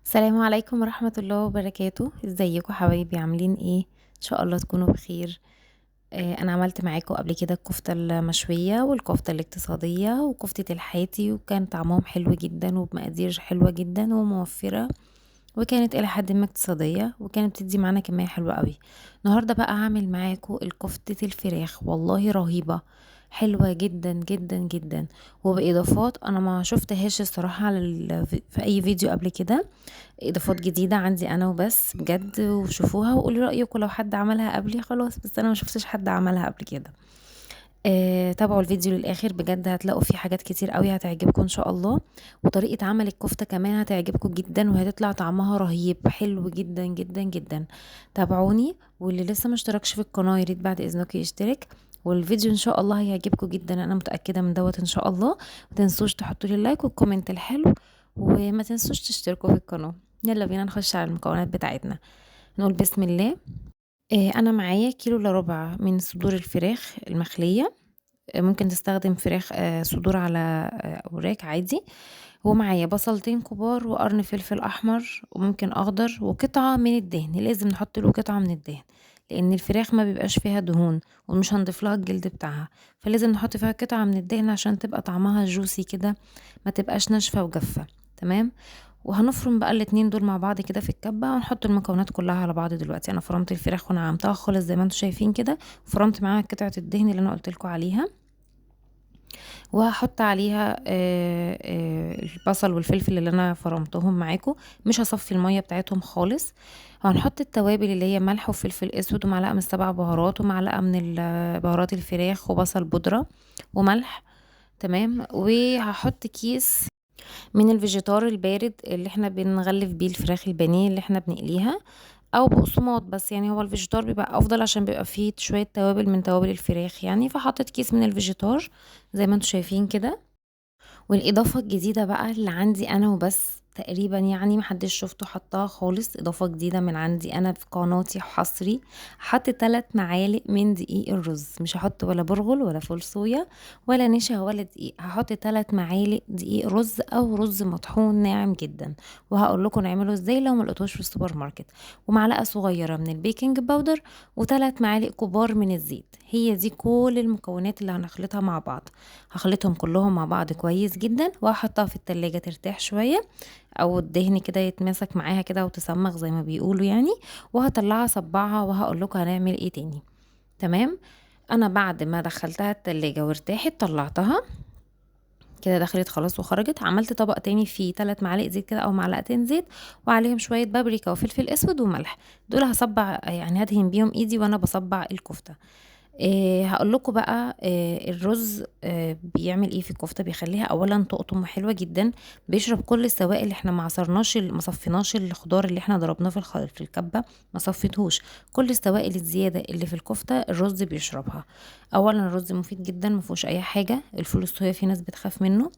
السلام عليكم ورحمة الله وبركاته. ازيكم حبايبي؟ عاملين ايه؟ ان شاء الله تكونوا بخير. انا عملت معاكم قبل كده الكفتة المشوية والكفتة الاقتصادية وكفتة الحاتي، وكان طعمهم حلو جدا وبمقادير حلوة جدا وموفرة، وكانت الى حد ما اقتصادية، وكانت بتدي معانا كمية حلوة قوي. النهاردة بقى هعمل معاكم الكفتة الفراخ، والله رهيبة، حلوة جدا جدا جدا، وبإضافات انا ما شفتهاش الصراحة في اي فيديو قبل كده. اضافات جديدة عندي انا وبس بجد، وشوفوها وقولوا رأيكم لو حد عملها قبلي خلاص، بس انا ما شفتش حد عملها قبل كده. تابعوا الفيديو للاخر، بجد هتلاقوا فيه حاجات كتير قوي هتعجبكم ان شاء الله. وطريقة عمل الكفتة كمان هتعجبكم جدا، وهتطلع طعمها رهيب حلو جدا جدا جدا. تابعوني، واللي لسه مشتركش في القناة ياريت بعد اذنك يشترك. والفيديو ان شاء الله هيعجبكم جدا، انا متأكدة من دوت ان شاء الله. متنسوش تحطوا لي اللايك والكومنت الحلو، وما تنسوش تشتركوا في القناة. يلا بينا نخش على المكونات بتاعتنا. نقول بسم الله. انا معايا كيلو الا ربع من صدور الفراخ المخلية. ممكن تستخدم فراخ صدور على اوراق عادي. ومعايا بصلتين كبار وقرن فلفل احمر وممكن اخضر، وقطعة من الدهن، لازم نحط له قطعة من الدهن، لان الفراخ ما بيبقاش فيها دهون ومش هنضيف لها الجلد بتاعها، فلازم نحط فيها قطعة من الدهن عشان تبقى طعمها جوسي كده، ما تبقاش ناشفة وجافة. تمام. وهنفرم بقى الاتنين دول مع بعض كده في الكبة، ونحط المكونات كلها على بعض. دلوقتي انا فرمت الفراخ ونعمتها خالص زي ما انتم شايفين كده، وفرمت معاها قطعة الدهن اللي انا قلت لكم عليها، وهحط عليها البصل والفلفل اللي انا فرمتهم معاكم. مش هصفي المية بتاعتهم خالص. هنحط التوابل اللي هي ملح وفلفل اسود ومعلقة من السبع بهارات ومعلقة من بهارات الفراخ وبصل بودرة وملح. تمام. وهحط كيس من الفيجيتار البارد اللي احنا بنغلف بيه الفراخ البانيه اللي احنا بنقليها، او بقسماط، بس يعني هو الفيجيتار بيبقى افضل عشان بيبقى فيه شوية توابل من توابل الفراخ يعني، فحطيت كيس من الفيجيتار زي ما انتم شايفين كده. والإضافة الجديدة بقى اللي عندي أنا وبس تقريبا، يعني محدش شفته حطها خالص، إضافة جديدة من عندي أنا في قناتي حصري. حط 3 معالق من دقيق الرز، مش هحط ولا برغل ولا فول صويا ولا نشا ولا دقيق، هحط 3 معالق دقيق رز أو رز مطحون ناعم جدا. وهقول لكم نعمله ازاي لو ملقتوش في السوبر ماركت. ومعلقة صغيرة من البيكنج باودر، و3 معالق كبار من الزيت. هي دي كل المكونات اللي هنخلطها مع بعض. هخلطهم كلهم مع بعض كويس جدا، وهحطها في التلاجة ترتاح شوية، او الدهن كده يتماسك معاها كده وتسمغ زي ما بيقولوا يعني. وهطلعها اصبعها، وهقول لكم هنعمل ايه تاني. تمام. انا بعد ما دخلتها التلاجة وارتاحت طلعتها كده، دخلت خلاص وخرجت. عملت طبق تاني فيه 3 معالق زيت كده او معلقتين زيت، وعليهم شوية بابريكا وفلفل اسود وملح. دول هصبع يعني هدهن بيهم ايدي وانا بصبع الكفتة. هقول لكم بقى الرز بيعمل ايه في الكفته. بيخليها اولا تقطم حلوه جدا، بيشرب كل السوائل اللي احنا ما عصرناش ما صفيناش الخضار اللي احنا ضربناه في الكبه، ما صفيتهوش. كل السوائل الزياده اللي في الكفته الرز بيشربها. اولا الرز مفيد جدا، ما فيهوش اي حاجه. الفول الصويا في ناس بتخاف منه.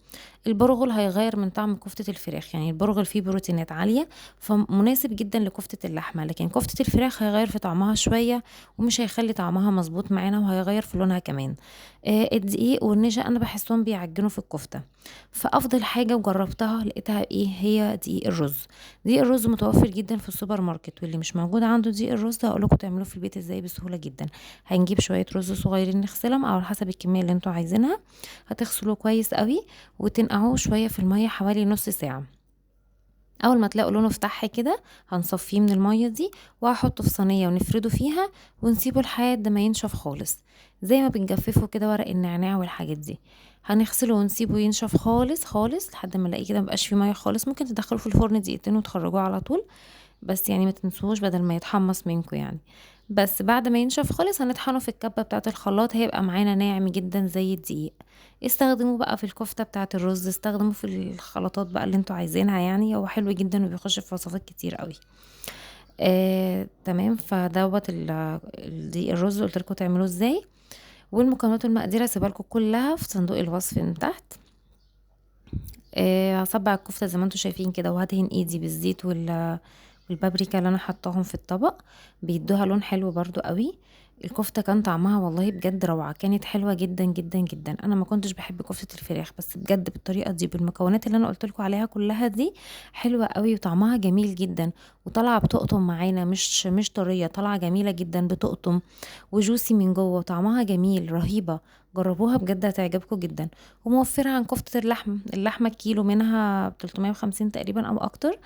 البرغل هيغير من طعم كفته الفراخ، يعني البرغل فيه بروتينات عاليه، فمناسب جدا لكفته اللحمه، لكن كفته الفراخ هيغير في طعمها شويه، ومش هيخلي طعمها مظبوط معانا، وهيغير في لونها كمان. الدقيق والنشا انا بحسهم بيعجنوا في الكفته. فافضل حاجه وجربتها لقيتها ايه؟ هي دقيق الرز. دقيق الرز متوفر جدا في السوبر ماركت، واللي مش موجود عنده دقيق الرز ده هقول لكم تعملوه في البيت ازاي بسهوله جدا. هنجيب شويه رز صغيرين نغسلهم، او على حسب الكميه اللي انتوا عايزينها. هتغسلوه كويس قوي، وتنقعوه شويه في الميه حوالي نص ساعه. اول ما تلاقوا لونه فتح كده هنصفيه من المية دي، وهحطه في صينية ونفرده فيها، ونسيبه لحد ما ينشف خالص، زي ما بنجففه كده ورق النعناع والحاجات دي. هنغسله ونسيبه ينشف خالص خالص لحد ما نلاقيه كده مبقاش فيه ميه خالص. ممكن تدخلوه في الفرن دقيقتين وتخرجوه على طول، بس يعني ما تنسوهوش بدل ما يتحمص منكم يعني. بس بعد ما ينشف خالص هنطحنه في الكبة بتاعة الخلاط، هيبقى معانا ناعم جدا زي الدقيق. استخدموه بقى في الكفتة بتاعة الرز، استخدموه في الخلطات بقى اللي انتوا عايزينها، يعني هو حلو جدا وبيخش في وصفات كتير قوي. تمام. فدوت دقيق الرز قلت لكم تعملوه ازاي. والمكونات المقدرة سيبها لكم كلها في صندوق الوصف من تحت. هصبع الكفتة زي ما انتوا شايفين كده، وهدهن ايدي بالزيت والبابريكا اللي انا حطاهم في الطبق، بيدوها لون حلو برضو قوي. الكفتة كان طعمها والله بجد روعة، كانت حلوة جدا جدا جدا. انا ما كنتش بحب كفتة الفراخ، بس بجد بالطريقة دي بالمكونات اللي انا قلت لكم عليها كلها دي حلوة قوي وطعمها جميل جدا. وطالعة بتقطم معانا، مش طرية، طالعة جميلة جدا بتقطم وجوسي من جوه وطعمها جميل رهيبة. جربوها بجد هتعجبكم جدا. وموفرة عن كفتة اللحمة الكيلو منها ب 350 تقريبا او اكتر.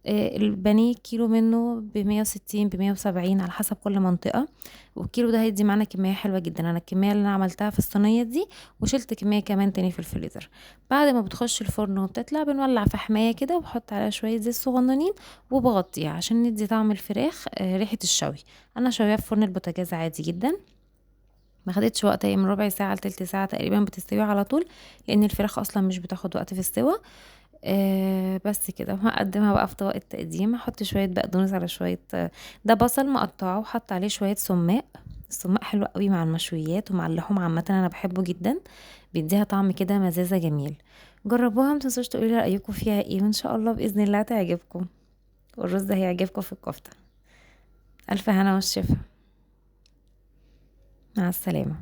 البانيه كيلو منه ب160 ب170 على حسب كل منطقة. والكيلو ده هيدي معانا كمية حلوة جدا. انا الكمية اللي انا عملتها في الصينية دي وشلت كمية كمان تاني في الفريزر. بعد ما بتخش الفرن وبتطلع بنولع في حماية كده وبحط عليها شوية زيت صغننين وبغطيها عشان ندي طعم الفراخ ريحة الشوي. انا شويها في فرن البوتاجاز عادي جدا. ما خدتش وقت، هي من ربع ساعة لتلت ساعة تقريبا بتستوي على طول، لان الفراخ اصلا مش بتاخد وقت في السوا. بس كده. وهقدمها بقى في طبق التقديم، هحط شوية بقدونس على شوية ده بصل مقطعه وحط عليه شوية سماق. السماق حلو قوي مع المشويات ومع اللحوم عامة، انا بحبه جدا، بيديها طعم كده مزازة جميل. جربوها، متنسوش تقولي رأيكم فيها ايه، وان شاء الله بإذن الله تعجبكم. والرز هيعجبكم في الكفتة. ألف هنا والشفا. مع السلامة.